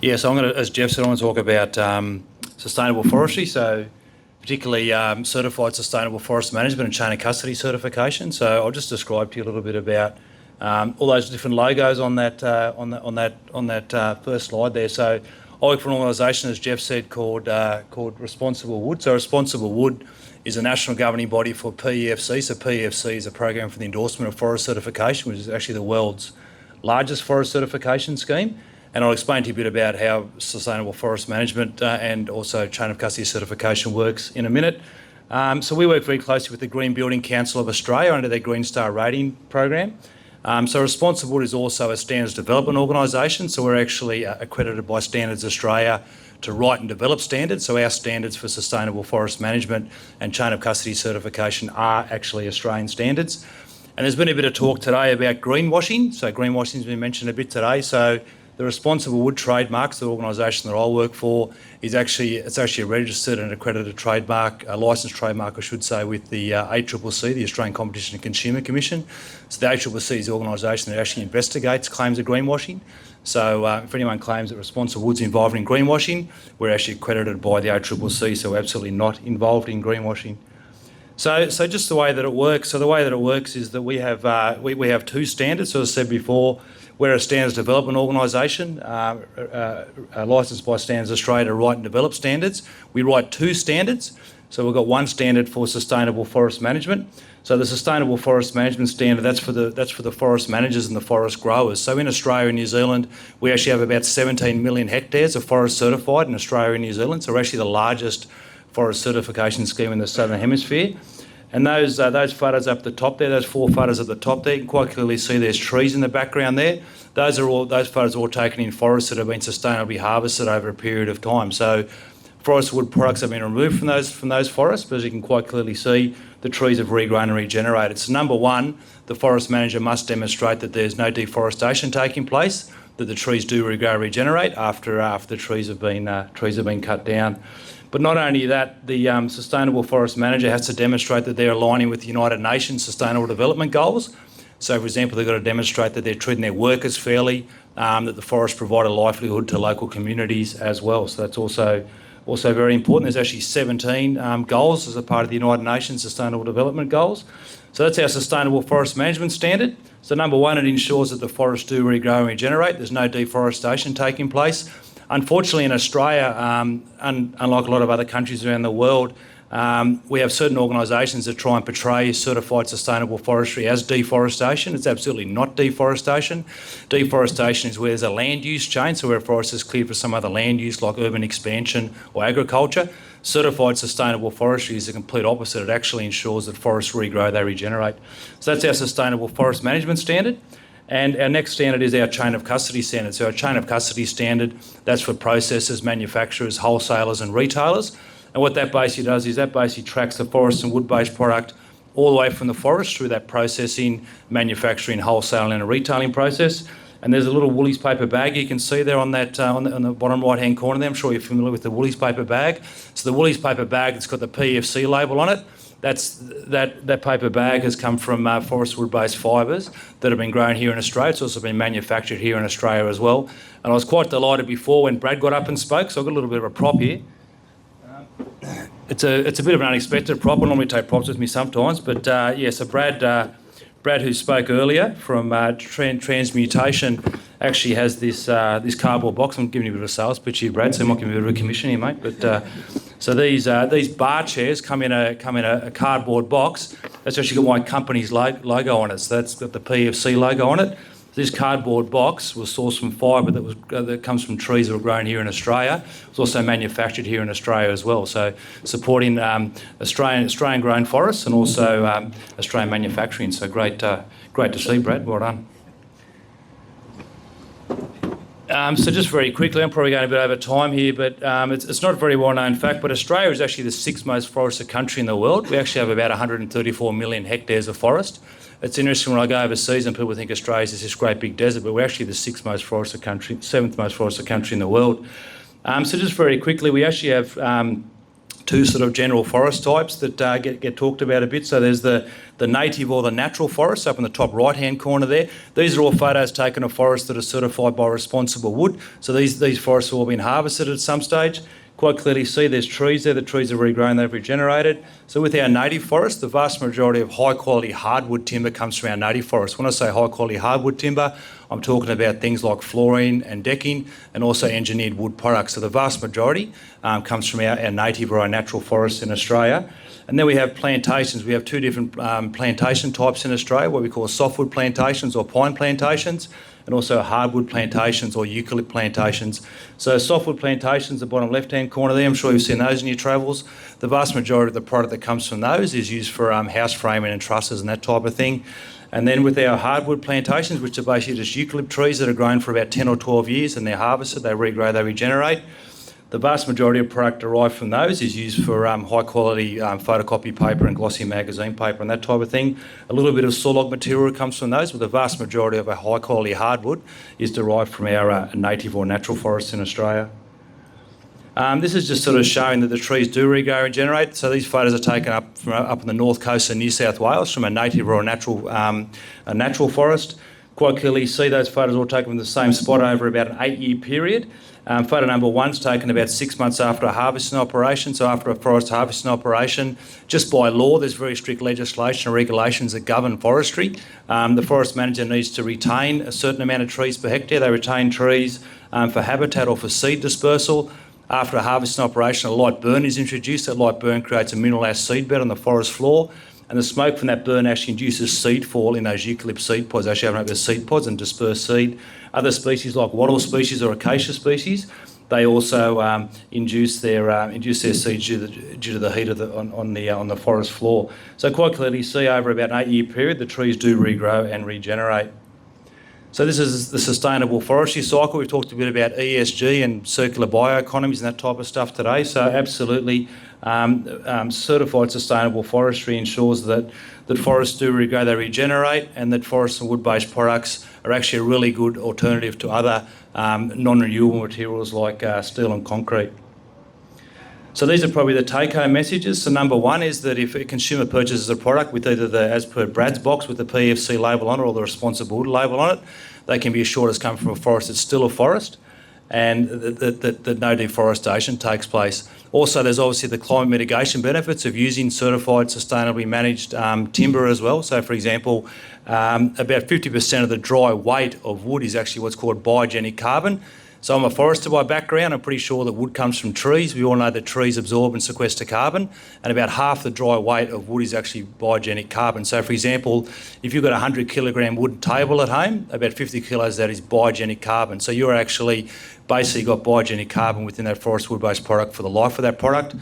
Yeah, so I'm going to, as Jeff said, I want to talk about sustainable forestry, so particularly certified sustainable forest management and chain of custody certification. So I'll just describe to you a little bit about all those different logos on that first slide there. So I work for an organisation, as Jeff said, called Responsible Wood. So Responsible Wood is a national governing body for PEFC. So PEFC is a program for the endorsement of forest certification, which is actually the world's largest forest certification scheme. And I'll explain to you a bit about how sustainable forest management and also chain of custody certification works in a minute. So we work very closely with the Green Building Council of Australia under their Green Star rating program. So Responsible Wood is also a standards development organisation. So we're actually accredited by Standards Australia to write and develop standards. So our standards for sustainable forest management and chain of custody certification are actually Australian standards. And there's been a bit of talk today about greenwashing. So greenwashing has been mentioned a bit today. So the Responsible Wood trademarks, the organisation that I work for, it's actually a registered and accredited trademark, a licensed trademark, I should say, with the ACCC, the Australian Competition and Consumer Commission. So the ACCC is the organisation that actually investigates claims of greenwashing. So if anyone claims that Responsible Wood's involved in greenwashing, we're actually accredited by the ACCC, so we're absolutely not involved in greenwashing. So just the way that it works. So the way that it works is that we have two standards. So as I said before, we're a standards development organisation, licensed by Standards Australia to write and develop standards. We write two standards. So we've got one standard for sustainable forest management. So the sustainable forest management standard, that's for the forest managers and the forest growers. So in Australia and New Zealand, we actually have about 17 million hectares of forest certified in Australia and New Zealand. So we're actually the largest forest certification scheme in the Southern Hemisphere. And those photos up the top there, those four photos at the top there, you can quite clearly see there's trees in the background there. Those photos are all taken in forests that have been sustainably harvested over a period of time. So forest wood products have been removed from those forests, but as you can quite clearly see, the trees have regrown and regenerated. So number one, the forest manager must demonstrate that there's no deforestation taking place, that the trees do regrow and regenerate after the trees have been cut down. But not only that, the sustainable forest manager has to demonstrate that they're aligning with the United Nations Sustainable Development Goals. So, for example, they've got to demonstrate that they're treating their workers fairly, that the forests provide a livelihood to local communities as well. So that's also very important. There's actually 17 goals as a part of the United Nations Sustainable Development Goals. So that's our sustainable forest management standard. So number one, it ensures that the forests do regrow and regenerate. There's no deforestation taking place. Unfortunately, in Australia, unlike a lot of other countries around the world, we have certain organisations that try and portray certified sustainable forestry as deforestation. It's absolutely not deforestation. Deforestation is where there's a land use change, so where a forest is cleared for some other land use like urban expansion or agriculture. Certified sustainable forestry is the complete opposite. It actually ensures that forests regrow, they regenerate. So that's our sustainable forest management standard. And our next standard is our chain of custody standard. So our chain of custody standard, that's for processors, manufacturers, wholesalers and retailers. And what that basically does is that basically tracks the forest and wood-based product all the way from the forest through that processing, manufacturing, wholesaling and a retailing process. And there's a little Woolies paper bag you can see there on that on the bottom right-hand corner there. I'm sure you're familiar with the Woolies paper bag. So the Woolies paper bag, it's got the PEFC label on it. That paper bag has come from forest wood-based fibres that have been grown here in Australia. It's also been manufactured here in Australia as well. And I was quite delighted before when Brad got up and spoke, so I've got a little bit of a prop here. It's a bit of an unexpected prop. I normally take props with me sometimes, but so Brad, who spoke earlier from Transmutation, actually has this cardboard box. I'm giving you a bit of a sales pitch here, Brad, so you might give me a bit of a commission here, mate. But so these bar chairs come in a cardboard box. That's actually got my company's logo on it. So that's got the PFC logo on it. This cardboard box was sourced from fibre that comes from trees that were grown here in Australia. It's also manufactured here in Australia as well. So supporting Australian grown forests and also Australian manufacturing. So great to see, Brad. Well done. So just very quickly, I'm probably going a bit over time here, but it's not a very well-known fact, but Australia is actually the sixth most forested country in the world. We actually have about 134 million hectares of forest. It's interesting when I go overseas and people think Australia is this great big desert, but we're actually the seventh most forested country in the world. So just very quickly, we actually have two sort of general forest types that get talked about a bit. So there's the native or the natural forests up in the top right-hand corner there. These are all photos taken of forests that are certified by Responsible Wood. So these forests have all been harvested at some stage. Quite clearly see there's trees there. The trees are regrown, they've regenerated. So with our native forest, the vast majority of high quality hardwood timber comes from our native forest. When I say high quality hardwood timber, I'm talking about things like flooring and decking and also engineered wood products. So the vast majority comes from our native or our natural forests in Australia. And then we have plantations. We have two different plantation types in Australia, what we call softwood plantations or pine plantations, and also hardwood plantations or eucalypt plantations. So softwood plantations, the bottom left-hand corner there, I'm sure you've seen those in your travels. The vast majority of the product that comes from those is used for house framing and trusses and that type of thing. And then with our hardwood plantations, which are basically just eucalypt trees that are grown for about 10 or 12 years and they're harvested, they regrow, they regenerate. The vast majority of product derived from those is used for high quality photocopy paper and glossy magazine paper and that type of thing. A little bit of sawlog material comes from those, but the vast majority of our high quality hardwood is derived from our native or natural forests in Australia. This is just sort of showing that the trees do regrow and regenerate. So these photos are taken up from up on the north coast of New South Wales from a native or a natural forest. Quite clearly you see those photos all taken from the same spot over about an 8-year period. Photo number 1's taken about 6 months after a harvesting operation, so after a forest harvesting operation. Just by law, there's very strict legislation and regulations that govern forestry. The forest manager needs to retain a certain amount of trees per hectare. They retain trees for habitat or for seed dispersal. After a harvesting operation, a light burn is introduced. That light burn creates a mineral ash seed bed on the forest floor, and the smoke from that burn actually induces seed fall in those eucalypt seed pods. They actually open up their seed pods and disperse seed. Other species like wattle species or acacia species, they also induce their seeds due to the heat of on the forest floor. So quite clearly you see over about an 8-year period the trees do regrow and regenerate. So this is the sustainable forestry cycle. We've talked a bit about ESG and circular bioeconomies and that type of stuff today. So absolutely, certified sustainable forestry ensures that forests do regrow, they regenerate, and that forest and wood-based products are actually a really good alternative to other non-renewable materials like steel and concrete. So these are probably the take-home messages. So number 1 is that if a consumer purchases a product with either the, as per Brad's box, with the PFC label on it or the Responsible Wood label on it, they can be assured it's come from a forest that's still a forest and that no deforestation takes place. Also, there's obviously the climate mitigation benefits of using certified sustainably managed timber as well. So for example, about 50% of the dry weight of wood is actually what's called biogenic carbon. So I'm a forester by background. I'm pretty sure that wood comes from trees. We all know that trees absorb and sequester carbon, and about half the dry weight of wood is actually biogenic carbon. So for example, if you've got a 100 kilogram wooden table at home, about 50 kilos of that is biogenic carbon. So you're actually basically got biogenic carbon within that forest wood-based product for the life of that product.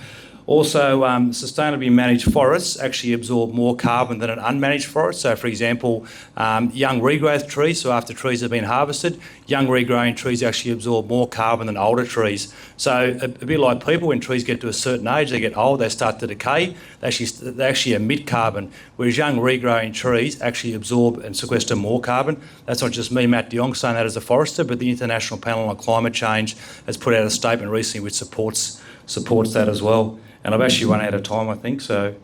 Also, sustainably managed forests actually absorb more carbon than an unmanaged forest. So, for example, young regrowth trees, so after trees have been harvested, young regrowing trees actually absorb more carbon than older trees. So, a bit like people, when trees get to a certain age, they get old, they start to decay, they actually emit carbon, whereas young regrowing trees actually absorb and sequester more carbon. That's not just me, Matt Jongh, saying that as a forester, but the International Panel on Climate Change has put out a statement recently which supports that as well. And I've actually run out of time, I think, so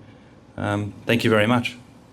thank you very much.